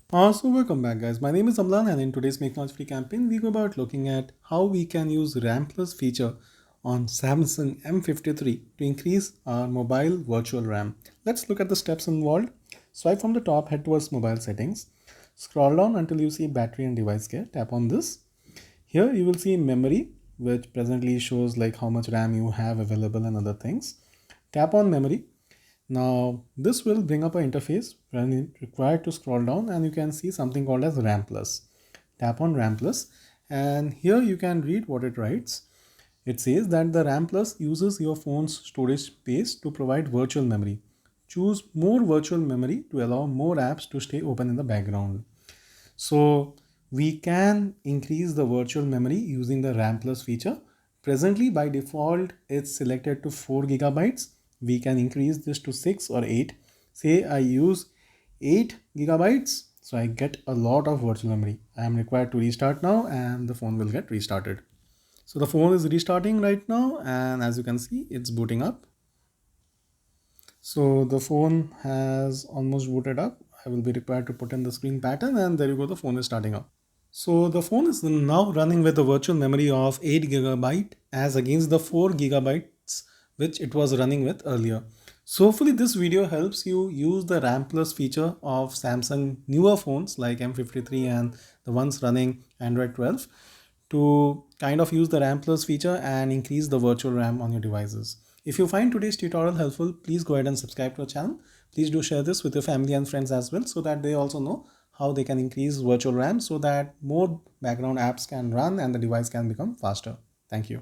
So welcome back guys, my name is Amlan and in today's Make Noise Free campaign we go about looking at how we can use RAM Plus feature on Samsung M53 to increase our mobile virtual RAM. Let's look at the steps involved. Swipe from the top, head towards mobile settings, scroll down until you see battery and device care, tap on this. Here you will see memory, which presently shows like how much RAM you have available and other things. Tap on memory. Now this will bring up an interface when it's required to scroll down and you can see something called as RAM Plus. Tap on RAM Plus and here you can read what it writes. It says that the RAM Plus uses your phone's storage space to provide virtual memory. Choose more virtual memory to allow more apps to stay open in the background. So we can increase the virtual memory using the RAM Plus feature. Presently by default it's selected to 4 gigabytes. We can increase this to 6 or 8. Say I use 8 gigabytes, so I get a lot of virtual memory. I am required to restart now and the phone will get restarted. So the phone is restarting right now and as you can see it's booting up. So the phone has almost booted up. I will be required to put in the screen pattern and there you go, the phone is starting up. So the phone is now running with a virtual memory of 8 gigabyte as against the 4 gigabytes which it was running with earlier. So hopefully this video helps you use the RAM Plus feature of Samsung newer phones like M53 and the ones running Android 12 to kind of use the RAM Plus feature and increase the virtual RAM on your devices. If you find today's tutorial helpful, please go ahead and subscribe to our channel. Please do share this with your family and friends as well so that they also know how they can increase virtual RAM so that more background apps can run and the device can become faster. Thank you.